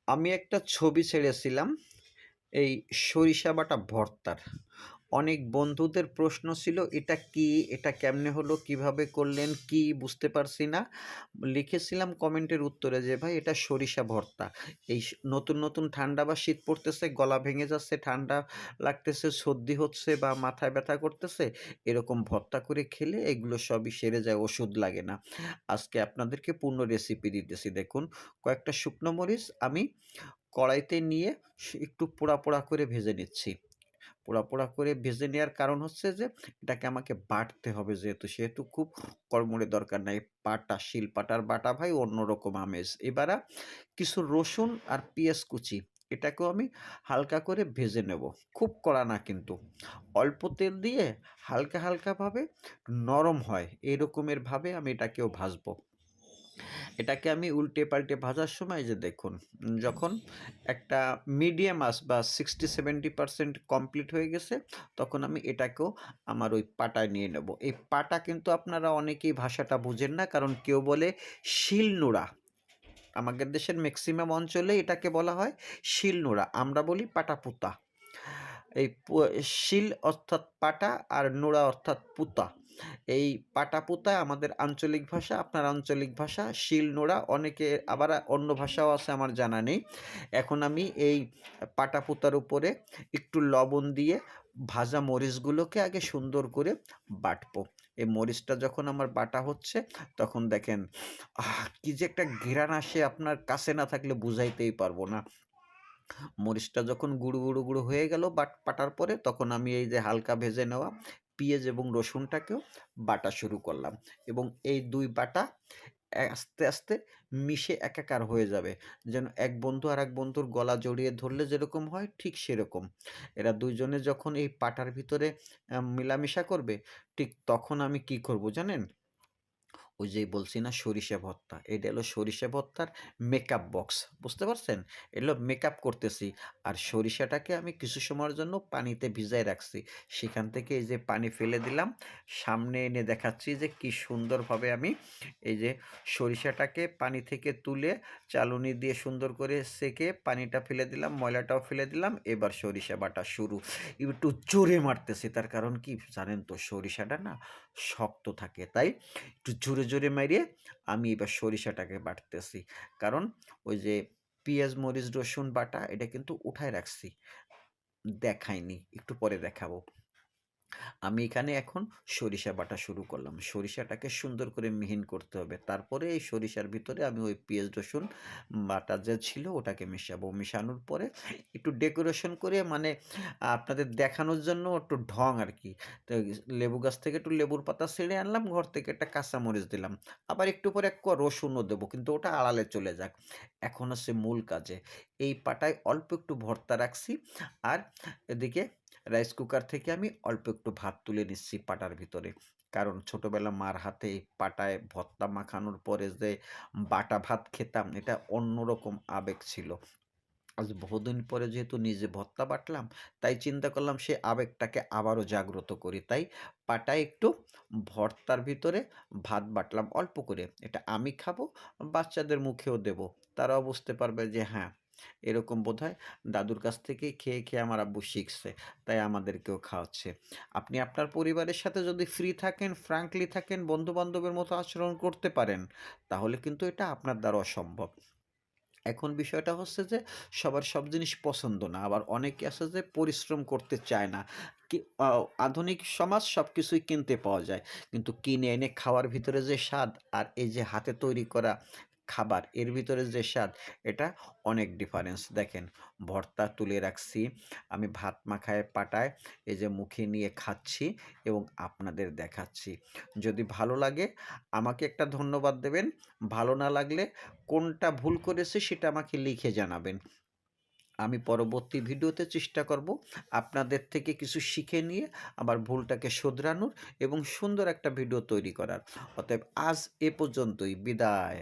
আমি একটা ছবি ছেড়েছিলাম এই সরিষা বাটা ভর্তার। অনেক বন্ধুদের প্রশ্ন ছিল, "এটা কি? এটা কেমনে হলো? কিভাবে করলেন? কি বুঝতে পারছি না।" লিখেছিলাম কমেন্টের উত্তরে যে, "ভাই এটা সরিষা ভর্তা।" এই নতুন, নতুন ঠান্ডা বা শীত পড়তেছে, গলা ভেঙে যাচ্ছে, ঠান্ডা লাগতেছে, সর্দি হচ্ছে বা মাথায় ব্যথা করতেছে, এরকম ভর্তা করে খেলে এগুলো সবই সেরে যায়, ওষুধ লাগে না। আজকে আপনাদেরকে পূর্ণ রেসিপি দিতেছি। দেখুন, কয়েকটা শুকনো মরিচ আমি কড়াইতে নিয়ে একটু পোড়া, পোড়া করে ভেজে নিচ্ছি। পোড়া, পোড়া করে ভেজে নেয়ার কারণ হচ্ছে যে এটাকে আমাকে বাটতে হবে সেহেতু খুব কড়মড়ে দরকার নাই। শিলপাটার বাটা ভাই অন্যরকম আমেজ। কিছু রসুন আর পেঁয়াজ কুচি, এটাকেও আমি হালকা করে ভেজে নেব। খুব কড়া না কিন্তু। অল্প তেল দিয়ে হালকা, হালকাভাবে নরম হয় এরকমের ভাবে আমি এটাকেও ভাজবো। এটাকে আমি উল্টে পাল্টে ভাজার সময় যে দেখুন, যখন একটা মিডিয়াম আঁচ বা 60-70% কমপ্লিট হয়ে গেছে, তখন আমি এটাকেও আমার ওই পাটায় নিয়ে নেব। এই পাটা কিন্তু আপনারা অনেকেই ভাষাটা বুঝেন না, কারণ কেউ বলে শিলনোড়া। আমাদের দেশের ম্যাক্সিমাম অঞ্চলে এটাকে বলা হয় শিলনোড়া, আমরা বলি পাটাপুতা। এই শিল অর্থাৎ পাটা আর নোড়া অর্থাৎ পুতা। এই পাটা-পুতা আমাদের আঞ্চলিক ভাষা, আপনার আঞ্চলিক ভাষা শিল-নোড়া, অনেকে আবার অন্য ভাষাও আছে আমার জানা নেই। এখন আমি এই পাটা-পুতার উপরে একটু লবণ দিয়ে ভাজা মরিচগুলোকে আগে সুন্দর করে বাটবো। এই মরিচটা যখন আমার বাটা হচ্ছে, তখন দেখেন কি যে একটা ঘ্রাণ আসে, আপনার কাছে না থাকলে বুঝাইতেই পারবো না। মরিচটা যখন গুঁড়ো, গুঁড়ো, গুঁড়ো হয়ে গেল বাটার পরে, তখন আমি এই যে হালকা ভেজে নেওয়া পেঁয়াজ এবং রসুনটাকেও বাটা শুরু করলাম, এবং এই ২ বাটা আস্তে, আস্তে মিশে একাকার হয়ে যাবে। যেন এক বন্ধু আরেক বন্ধুর গলা জড়িয়ে ধরলে যেরকম হয়, ঠিক সেরকম। এরা ২ জনে যখন এই পাটার ভিতরে মেলামেশা করবে, ঠিক তখন আমি কি করব জানেন? ওই যে বলছি না সরিষা ভর্তা, এটা হলো সরিষা ভর্তার মেকআপ বক্স। বুঝতে পারছেন? এগুলো মেকআপ করতেছি। আর সরিষাটাকে আমি কিছু সময়ের জন্য পানিতে ভিজায় রাখছি। সেখান থেকে এই যে পানি ফেলে দিলাম। সামনে এনে দেখাচ্ছি যে কি সুন্দরভাবে আমি এই যে সরিষাটাকে পানি থেকে তুলে চালুনি দিয়ে সুন্দর করে সেঁকে পানিটা ফেলে দিলাম, ময়লাটাও ফেলে দিলাম। এবার সরিষা বাটা শুরু। একটু জোরে মারতেছি, তার কারণ কি জানেন তো? সরিষাটা না শক্ত থাকে, তাই একটু জোরে, জোরে মাইরে আমি এবার সরিষাটাকে বাটতেছি। কারণ ওই যে পিঁয়াজ, মরিচ, রসুন বাটা এটা কিন্তু উঠায় রাখছি। দেখাইনি, একটু পরে দেখাবো। আমি এখানে এখন সরিষা বাটা শুরু করলাম। সরিষাটাকে সুন্দর করে মিহিন করতে হবে। তারপরে এই সরিষার ভিতরে আমি ওই পেঁয়াজ রসুন বাটা যে ছিল ওটাকে মেশাবো। মেশানোর পরে একটু ডেকোরেশন করে, মানে আপনাদের দেখানোর জন্য একটু ঢং আরকি। তো লেবু গাছ থেকে একটু লেবুর পাতা ছিঁড়ে আনলাম, ঘর থেকে একটা কাঁচামরিচ দিলাম। আবার একটু পরে এক কোয়া রসুনও দেবো, কিন্তু ওটা আড়ালে চলে যাক। এখন আসছে মূল কাজে। এই পাটায় অল্প একটু ভর্তা রাখছি, আর এদিকে রাইস কুকার থেকে আমি অল্প একটু ভাত তুলে নিচ্ছি পাটার ভিতরে। কারণ ছোটবেলা মার হাতে এই পাটায় ভর্তা মাখানোর পরে যে বাটা ভাত খেতাম, এটা অন্যরকম আবেগ ছিল। আজ বহুদিন পরে যেহেতু নিজে ভর্তা বাটলাম, তাই চিন্তা করলাম সে আবেগটাকে আবারও জাগ্রত করি। তাই পাটায় একটু ভর্তার ভিতরে ভাত বাটলাম অল্প করে। এটা আমি খাবো, বাচ্চাদের মুখেও দেবো। তারাও বুঝতে পারবে যে হ্যাঁ, এরকম বোধহয় দাদুর কাছ থেকে খেয়ে, খেয়ে আমার আব্বু শিখছে। তাই আমাদেরকেও খাওয়াচ্ছে। আপনি আপনার পরিবারের সাথে যদি ফ্রি থাকেন, ফ্র্যাঙ্কলি থাকেন, বন্ধু-বান্ধবের মতো আচরণ করতে পারেন, তাহলে কিন্তু এটা আপনার দ্বারাও সম্ভব। এখন বিষয়টা হচ্ছে যে সবার সব জিনিস পছন্দ না। আবার অনেকে আছে যে পরিশ্রম করতে চায় না। কি আ আধুনিক সমাজ সবকিছুই কিনতে পাওয়া যায়। কিন্তু কিনে এনে খাওয়ার ভিতরে যে স্বাদ, আর এই যে হাতে তৈরি করা খাবার, এর ভিতরে যে স্বাদ, এটা অনেক ডিফারেন্স। দেখেন, ভর্তা তুলে রাখছি। আমি ভাত মাখায় পাটায় এই যে মুখে নিয়ে খাচ্ছি এবং আপনাদের দেখাচ্ছি। যদি ভালো লাগে আমাকে একটা ধন্যবাদ দেবেন। ভালো না লাগলে কোনটা ভুল করেছি সেটা আমাকে লিখে জানাবেন। আমি পরবর্তী ভিডিওতে চেষ্টা করব আপনাদের থেকে কিছু শিখে নিয়ে আমার ভুলটাকে শোধরানোর এবং সুন্দর একটা ভিডিও তৈরি করার। অতএব আজ এ পর্যন্তই। বিদায়।